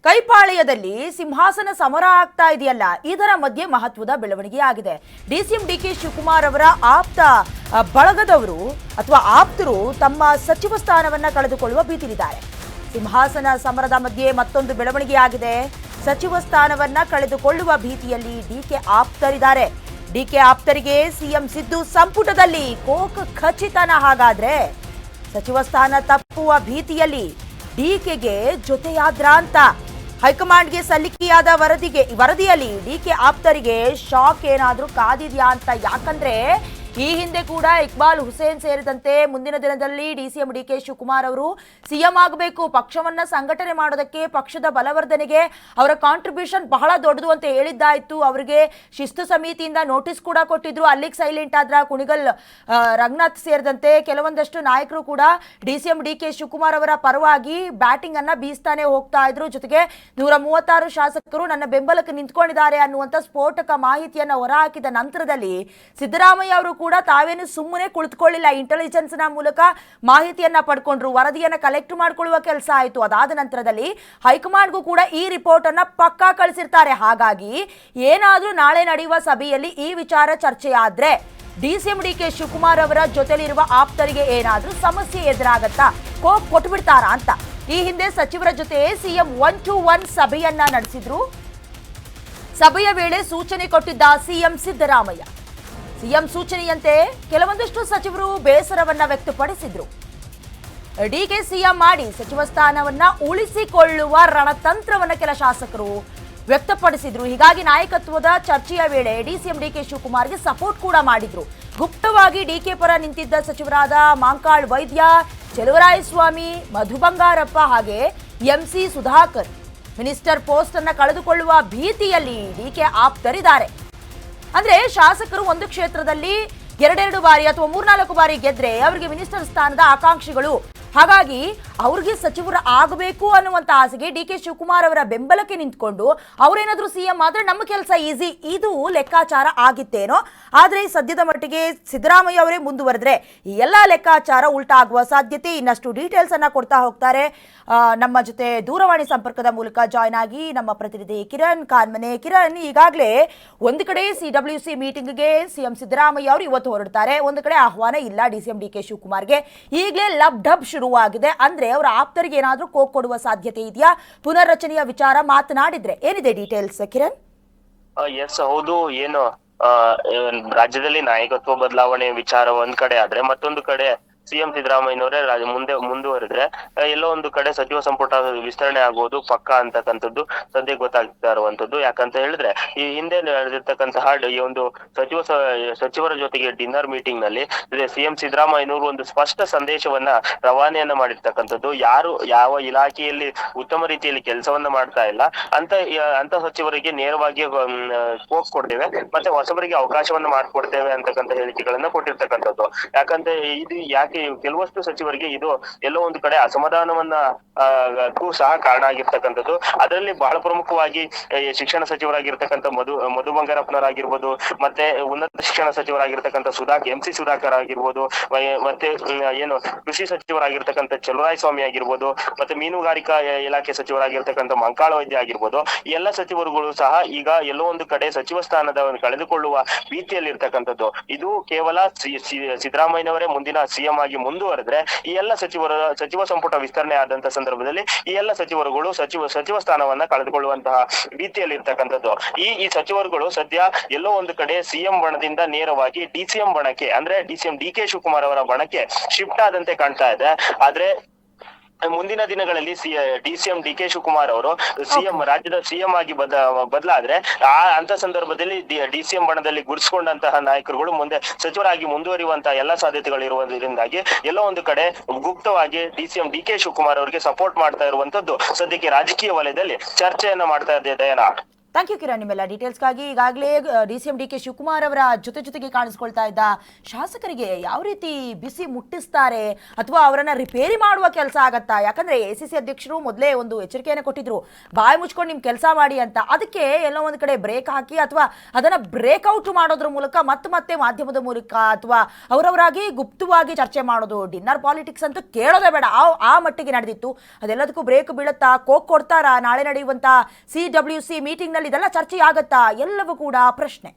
ಕೈಪಾಳ್ಯದಲ್ಲಿ ಸಿಂಹಾಸನ ಸಮರ ಆಗ್ತಾ ಇದೆಯಲ್ಲ, ಇದರ ಮಧ್ಯೆ ಮಹತ್ವದ ಬೆಳವಣಿಗೆ ಆಗಿದೆ. ಡಿಸಿಎಂ ಡಿಕೆ ಶಿವಕುಮಾರ್ ಅವರ ಆಪ್ತ ಬಳಗದವರು ಅಥವಾ ಆಪ್ತರು ತಮ್ಮ ಸಚಿವ ಸ್ಥಾನವನ್ನ ಕಳೆದುಕೊಳ್ಳುವ ಭೀತಿಲಿದ್ದಾರೆ. ಸಿಂಹಾಸನ ಸಮರದ ಮಧ್ಯೆ ಮತ್ತೊಂದು ಬೆಳವಣಿಗೆ ಆಗಿದೆ. ಸಚಿವ ಸ್ಥಾನವನ್ನ ಕಳೆದುಕೊಳ್ಳುವ ಭೀತಿಯಲ್ಲಿ ಡಿಕೆ ಆಪ್ತರಿದ್ದಾರೆ. ಡಿಕೆ ಆಪ್ತರಿಗೆ ಸಿಎಂ ಸಿದ್ದು ಸಂಪುಟದಲ್ಲಿ ಕೋಕ್ ಖಚಿತನ. ಹಾಗಾದ್ರೆ ಸಚಿವ ಸ್ಥಾನ ತಪ್ಪುವ ಭೀತಿಯಲ್ಲಿ ಡಿಕೆಗೆ ಜೊತೆಯಾದ್ರ ಅಂತ ಹೈಕಮಾಂಡ್ಗೆ ಸಲ್ಲಿಕೆಯಾದ ವರದಿಯಲ್ಲಿ ಡಿಕೆ ಆಪ್ತರಿಗೆ ಶಾಕ್ ಏನಾದ್ರೂ ಕಾದಿದ್ಯಾ ಅಂತ. ಯಾಕಂದ್ರೆ ಈ ಹಿಂದೆ ಕೂಡ ಇಕ್ಬಾಲ್ ಹುಸೇನ್ ಸೇರಿದಂತೆ ಮುಂದಿನ ದಿನದಲ್ಲಿ ಡಿಸಿಎಂ ಡಿಕೆ ಶಿವಕುಮಾರ್ ಅವರು ಸಿಎಂ ಆಗಬೇಕು, ಪಕ್ಷವನ್ನ ಸಂಘಟನೆ ಮಾಡೋದಕ್ಕೆ, ಪಕ್ಷದ ಬಲವರ್ಧನೆಗೆ ಅವರ ಕಾಂಟ್ರಿಬ್ಯೂಷನ್ ಬಹಳ ದೊಡ್ಡದು ಅಂತ ಹೇಳಿದ್ದಾಯ್ತು. ಅವರಿಗೆ ಶಿಸ್ತು ಸಮಿತಿಯಿಂದ ನೋಟಿಸ್ ಕೂಡ ಕೊಟ್ಟಿದ್ರು. ಅಲ್ಲಿಗೆ ಸೈಲೆಂಟ್ ಆದ್ರ ಕುಣಿಗಲ್ ರಂಗನಾಥ್ ಸೇರಿದಂತೆ ಕೆಲವೊಂದಷ್ಟು ನಾಯಕರು ಕೂಡ ಡಿಸಿಎಂ ಡಿಕೆ ಶಿವಕುಮಾರ್ ಅವರ ಪರವಾಗಿ ಬ್ಯಾಟಿಂಗ್ ಅನ್ನ ಬೀಸ್ತಾನೆ ಹೋಗ್ತಾ ಇದ್ರು. ಜೊತೆಗೆ 136 ಶಾಸಕರು ನನ್ನ ಬೆಂಬಲಕ್ಕೆ ನಿಂತ್ಕೊಂಡಿದ್ದಾರೆ ಅನ್ನುವಂಥ ಸ್ಫೋಟಕ ಮಾಹಿತಿಯನ್ನು ಹೊರಹಾಕಿದ ನಂತರದಲ್ಲಿ ಸಿದ್ದರಾಮಯ್ಯ ಅವರು ಕೂಡ ತಾವೇನು ಸುಮ್ಮನೆ ಕುಳಿತುಕೊಳ್ಳಿಲ್ಲ. ಇಂಟೆಲಿಜೆನ್ಸ್ ನ ಮೂಲಕ ಮಾಹಿತಿಯನ್ನ ಪಡ್ಕೊಂಡ್ರು, ವರದಿಯನ್ನ ಕಲೆಕ್ಟ್ ಮಾಡ್ಕೊಳ್ಳುವ ಕೆಲಸ ಆಯಿತು. ಅದಾದ ನಂತರದಲ್ಲಿ ಹೈಕಮಾಂಡ್ಗೂ ಕೂಡ ಈ ರಿಪೋರ್ಟ್ ಅನ್ನ ಪಕ್ಕಾ ಕಳಿಸಿರ್ತಾರೆ. ಹಾಗಾಗಿ ಏನಾದ್ರೂ ನಾಳೆ ನಡೆಯುವ ಸಭೆಯಲ್ಲಿ ಈ ವಿಚಾರ ಚರ್ಚೆ ಆದ್ರೆ ಡಿಸಿಎಂ ಡಿಕೆ ಶಿವಕುಮಾರ್ ಅವರ ಜೊತೆಲಿರುವ ಆಪ್ತರಿಗೆ ಏನಾದ್ರೂ ಸಮಸ್ಯೆ ಎದುರಾಗತ್ತಾ, ಕೋಪ್ ಕೊಟ್ಬಿಡ್ತಾರಾ ಅಂತ. ಈ ಹಿಂದೆ ಸಚಿವರ ಜೊತೆ ಸಿಎಂ 1-to-1 ಸಭೆಯನ್ನ ನಡೆಸಿದ್ರು. ಸಭೆಯ ವೇಳೆ ಸೂಚನೆ ಕೊಟ್ಟಿದ್ದ ಸಿಎಂ ಸಿದ್ದರಾಮಯ್ಯ. ಸಿಎಂ ಸೂಚನೆಯಂತೆ ಕೆಲವೊಂದಿಷ್ಟು ಸಚಿವರು ಬೇಸರವನ್ನ ವ್ಯಕ್ತಪಡಿಸಿದ್ರು. ಡಿಕೆ ಸಿಎಂ ಮಾಡಿ ಸಚಿವ ಸ್ಥಾನವನ್ನ ಉಳಿಸಿಕೊಳ್ಳುವ ರಣತಂತ್ರವನ್ನ ಕೆಲ ಶಾಸಕರು ವ್ಯಕ್ತಪಡಿಸಿದ್ರು. ಹೀಗಾಗಿ ನಾಯಕತ್ವದ ಚರ್ಚೆಯ ವೇಳೆ ಡಿಸಿಎಂ ಡಿಕೆ ಶಿವಕುಮಾರ್ಗೆ ಸಪೋರ್ಟ್ ಕೂಡ ಮಾಡಿದ್ರು. ಗುಪ್ತವಾಗಿ ಡಿಕೆ ಪರ ನಿಂತಿದ್ದ ಸಚಿವರಾದ ಮಾಂಕಾಳ್ ವೈದ್ಯ, ಚೆಲುವರಾಯಸ್ವಾಮಿ, ಮಧು ಬಂಗಾರಪ್ಪ ಹಾಗೆ ಎಂಸಿ ಸುಧಾಕರ್ ಮಿನಿಸ್ಟರ್ ಪೋಸ್ಟ್ ಅನ್ನ ಕಳೆದುಕೊಳ್ಳುವ ಭೀತಿಯಲ್ಲಿ ಡಿಕೆ ಆಪ್ತರಿದ್ದಾರೆ. ಅಂದ್ರೆ ಶಾಸಕರು ಒಂದು ಕ್ಷೇತ್ರದಲ್ಲಿ 2 ಬಾರಿ ಅಥವಾ 3-4 ಬಾರಿ ಗೆದ್ರೆ ಅವರಿಗೆ ಮಿನಿಸ್ಟರ್ ಸ್ಥಾನದ ಆಕಾಂಕ್ಷಿಗಳು. ಹಾಗಾಗಿ ಅವ್ರಿಗೆ ಸಚಿವರು ಆಗಬೇಕು ಅನ್ನುವಂತ ಆಸೆಗೆ ಡಿಕೆ ಶಿವಕುಮಾರ್ ಅವರ ಬೆಂಬಲಕ್ಕೆ ನಿಂತ್ಕೊಂಡು ಅವರೇನಾದ್ರೂ ಸಿಎಂ ಆದ್ರೆ ನಮ್ಮ ಕೆಲಸ ಈಸಿ, ಇದು ಲೆಕ್ಕಾಚಾರ ಆಗಿತ್ತೇನೋ. ಆದ್ರೆ ಸದ್ಯದ ಮಟ್ಟಿಗೆ ಸಿದ್ದರಾಮಯ್ಯ ಅವರೇ ಮುಂದುವರೆದ್ರೆ ಈ ಎಲ್ಲಾ ಲೆಕ್ಕಾಚಾರ ಉಲ್ಟಾ ಆಗುವ ಸಾಧ್ಯತೆ. ಇನ್ನಷ್ಟು ಡೀಟೇಲ್ಸ್ ಅನ್ನ ಕೊಡ್ತಾ ಹೋಗ್ತಾರೆ. ನಮ್ಮ ಜೊತೆ ದೂರವಾಣಿ ಸಂಪರ್ಕದ ಮೂಲಕ ಜಾಯ್ನ್ ಆಗಿ ನಮ್ಮ ಪ್ರತಿನಿಧಿ ಕಿರಣ್ ಕಾನ್ಮನೆ. ಕಿರಣ್, ಈಗಾಗಲೇ ಒಂದು ಕಡೆ CWC ಮೀಟಿಂಗ್ಗೆ ಸಿಎಂ ಸಿದ್ದರಾಮಯ್ಯ ಅವರು ಇವತ್ತು ಹೊರಡ್ತಾರೆ, ಒಂದು ಕಡೆ ಆಹ್ವಾನ ಇಲ್ಲ ಡಿಸಿಎಂ ಡಿಕೆ ಶಿವಕುಮಾರ್ಗೆ. ಈಗಲೇ ಲಬ್ ಡಬ್ ಶುರುವಾಗಿದೆ. ಅಂದ್ರೆ ಅವರ ಆಪ್ತರಿಗೆ ಏನಾದ್ರೂ ಕೋಕ್ ಕೊಡುವ ಸಾಧ್ಯತೆ ಇದೆಯಾ? ಪುನರ್ರಚನೆಯ ವಿಚಾರ ಮಾತನಾಡಿದ್ರೆ ಏನಿದೆ ಡೀಟೇಲ್ಸ್ ಕಿರಣ್? ಎಸ್, ಹೌದು. ಏನು ರಾಜ್ಯದಲ್ಲಿ ನಾಯಕತ್ವ ಬದಲಾವಣೆ ವಿಚಾರ ಒಂದ್ ಕಡೆ ಆದ್ರೆ, ಮತ್ತೊಂದು ಕಡೆ ಸಿಎಂ ಸಿದ್ದರಾಮಯ್ಯನವರೇ ಮುಂದುವರೆದ್ರೆ ಎಲ್ಲೋ ಒಂದು ಕಡೆ ಸಚಿವ ಸಂಪುಟ ವಿಸ್ತರಣೆ ಆಗುವುದು ಪಕ್ಕಾ ಅಂತಕ್ಕಂಥದ್ದು ಸದ್ಯ ಗೊತ್ತಾಗ್ತಾ ಇರುವಂತದ್ದು. ಯಾಕಂತ ಹೇಳಿದ್ರೆ ಈ ಹಿಂದೆ ನಡೆದಿರ್ತಕ್ಕಂತಹ ಈ ಒಂದು ಸಚಿವರ ಜೊತೆಗೆ ಡಿನ್ನರ್ ಮೀಟಿಂಗ್ ನಲ್ಲಿ ಸಿಎಂ ಸಿದ್ದರಾಮಯ್ಯನವರು ಒಂದು ಸ್ಪಷ್ಟ ಸಂದೇಶವನ್ನ ರವಾನೆಯನ್ನ ಮಾಡಿರ್ತಕ್ಕಂಥದ್ದು. ಯಾರು ಯಾವ ಇಲಾಖೆಯಲ್ಲಿ ಉತ್ತಮ ರೀತಿಯಲ್ಲಿ ಕೆಲಸವನ್ನ ಮಾಡ್ತಾ ಇಲ್ಲ ಅಂತ ಸಚಿವರಿಗೆ ನೇರವಾಗಿ ಕೋಕ್ ಕೊಡ್ತೇವೆ, ಮತ್ತೆ ಹೊಸಬರಿಗೆ ಅವಕಾಶವನ್ನ ಮಾಡ್ಕೊಡ್ತೇವೆ ಅಂತಕ್ಕಂಥ ಹೇಳಿಕೆಗಳನ್ನ ಕೊಟ್ಟಿರ್ತಕ್ಕಂಥದ್ದು. ಯಾಕಂದ್ರೆ ಕೆಲವಷ್ಟು ಸಚಿವರಿಗೆ ಇದು ಎಲ್ಲೋ ಒಂದು ಕಡೆ ಅಸಮಾಧಾನವನ್ನ ಸಹ ಕಾರಣ ಆಗಿರ್ತಕ್ಕಂಥದ್ದು. ಅದರಲ್ಲಿ ಬಹಳ ಪ್ರಮುಖವಾಗಿ ಶಿಕ್ಷಣ ಸಚಿವರಾಗಿರ್ತಕ್ಕಂಥ ಮಧು ಬಂಗಾರಪ್ಪನವರಾಗಿರ್ಬೋದು, ಮತ್ತೆ ಉನ್ನತ ಶಿಕ್ಷಣ ಸಚಿವರಾಗಿರ್ತಕ್ಕಂಥ ಎಂಸಿ ಸುಧಾಕರ್ ಆಗಿರ್ಬೋದು, ಮತ್ತೆ ಏನು ಕೃಷಿ ಸಚಿವರಾಗಿರ್ತಕ್ಕಂಥ ಚೆಲುವರಾಯಸ್ವಾಮಿ ಆಗಿರ್ಬೋದು, ಮತ್ತೆ ಮೀನುಗಾರಿಕಾ ಇಲಾಖೆ ಸಚಿವರಾಗಿರ್ತಕ್ಕಂಥ ಮಂಕಾಳ ವೈದ್ಯ ಆಗಿರ್ಬೋದು, ಈ ಎಲ್ಲ ಸಚಿವರುಗಳು ಸಹ ಈಗ ಎಲ್ಲೋ ಒಂದು ಕಡೆ ಸಚಿವ ಸ್ಥಾನದ ಕಳೆದುಕೊಳ್ಳುವ ಭೀತಿಯಲ್ಲಿ ಇರ್ತಕ್ಕಂಥದ್ದು. ಇದು ಕೇವಲ ಸಿದ್ದರಾಮಯ್ಯನವರೇ ಮುಂದಿನ ಸಿಎಂ ಆಗಿ ಮುಂದುವರೆದ್ರೆ ಈ ಎಲ್ಲ ಸಚಿವ ಸಂಪುಟ ವಿಸ್ತರಣೆ ಆದಂತ ಸಂದರ್ಭದಲ್ಲಿ ಈ ಎಲ್ಲ ಸಚಿವರುಗಳು ಸಚಿವ ಸ್ಥಾನವನ್ನ ಕಳೆದುಕೊಳ್ಳುವಂತಹ ಭೀತಿಯಲ್ಲಿ ಇರ್ತಕ್ಕಂಥದ್ದು. ಈ ಸಚಿವರುಗಳು ಸದ್ಯ ಎಲ್ಲೋ ಒಂದು ಕಡೆ ಸಿಎಂ ಬಣದಿಂದ ನೇರವಾಗಿ ಡಿಸಿಎಂ ಬಣಕ್ಕೆ, ಅಂದ್ರೆ ಡಿಸಿಎಂ ಡಿಕೆ ಶಿವಕುಮಾರ್ ಅವರ ಬಣಕ್ಕೆ ಶಿಫ್ಟ್ ಆದಂತೆ ಕಾಣ್ತಾ ಇದೆ. ಆದ್ರೆ ಮುಂದಿನ ದಿನಗಳಲ್ಲಿ ಡಿಸಿಎಂ ಡಿಕೆ ಶಿವಕುಮಾರ್ ಅವರು ರಾಜ್ಯದ ಸಿಎಂ ಆಗಿ ಬದಲಾದ್ರೆ ಅಂತ ಸಂದರ್ಭದಲ್ಲಿ ಡಿಸಿಎಂ ಬಣದಲ್ಲಿ ಗುರುತಿಸಿಕೊಂಡಂತಹ ನಾಯಕರುಗಳು ಮುಂದೆ ಸಚಿವರಾಗಿ ಮುಂದುವರಿಯುವಂತಹ ಎಲ್ಲಾ ಸಾಧ್ಯತೆಗಳು ಇರುವುದರಿಂದಾಗಿ ಎಲ್ಲೋ ಒಂದು ಕಡೆ ಗುಪ್ತವಾಗಿ ಡಿಸಿಎಂ ಡಿಕೆ ಶಿವಕುಮಾರ್ ಅವರಿಗೆ ಸಪೋರ್ಟ್ ಮಾಡ್ತಾ ಇರುವಂತದ್ದು ಸದ್ಯಕ್ಕೆ ರಾಜಕೀಯ ವಲಯದಲ್ಲಿ ಚರ್ಚೆಯನ್ನ ಮಾಡ್ತಾ ಇದೆ. ದಯನಾ, ಥ್ಯಾಂಕ್ ಯು ಕಿರಣ್, ನಿಮ್ಮೆಲ್ಲ ಡೀಟೇಲ್ಸ್ಗಾಗಿ. ಈಗಾಗಲೇ DCM DK ಶಿವಕುಮಾರ್ ಅವರ ಜೊತೆಗೆ ಕಾಣಿಸ್ಕೊಳ್ತಾ ಇದ್ದ ಶಾಸಕರಿಗೆ ಯಾವ ರೀತಿ ಬಿಸಿ ಮುಟ್ಟಿಸ್ತಾರೆ ಅಥವಾ ಅವರನ್ನ ರಿಪೇರಿ ಮಾಡುವ ಕೆಲಸ ಆಗತ್ತಾ? ಯಾಕಂದ್ರೆ ACC ಅಧ್ಯಕ್ಷರು ಮೊದಲೇ ಒಂದು ಎಚ್ಚರಿಕೆಯನ್ನು ಕೊಟ್ಟಿದ್ರು, ಬಾಯಿ ಮುಚ್ಕೊಂಡು ನಿಮ್ ಕೆಲಸ ಮಾಡಿ ಅಂತ. ಅದಕ್ಕೆ ಎಲ್ಲೋ ಒಂದು ಕಡೆ ಬ್ರೇಕ್ ಹಾಕಿ ಅಥವಾ ಅದನ್ನ ಬ್ರೇಕ್ಔಟ್ ಮಾಡೋದ್ರ ಮೂಲಕ ಮತ್ತೆ ಮಾಧ್ಯಮದ ಮೂಲಕ ಅಥವಾ ಅವರವರಾಗಿ ಗುಪ್ತವಾಗಿ ಚರ್ಚೆ ಮಾಡೋದು, ಡಿನ್ನರ್ ಪಾಲಿಟಿಕ್ಸ್ ಅಂತೂ ಕೇಳೋದೇ ಬೇಡ, ಆ ಮಟ್ಟಿಗೆ ನಡೆದಿತ್ತು. ಅದೆಲ್ಲದಕ್ಕೂ ಬ್ರೇಕ್ ಬೀಳುತ್ತಾ, ಕೋಕ್ ಕೊಡ್ತಾರಾ? ನಾಳೆ ನಡೆಯುವಂತ CWC ಮೀಟಿಂಗ್ ನಲ್ಲಿ ಇದೆಲ್ಲ ಚರ್ಚೆ ಆಗತ್ತಾ? ಎಲ್ಲವೂ ಕೂಡ ಪ್ರಶ್ನೆ.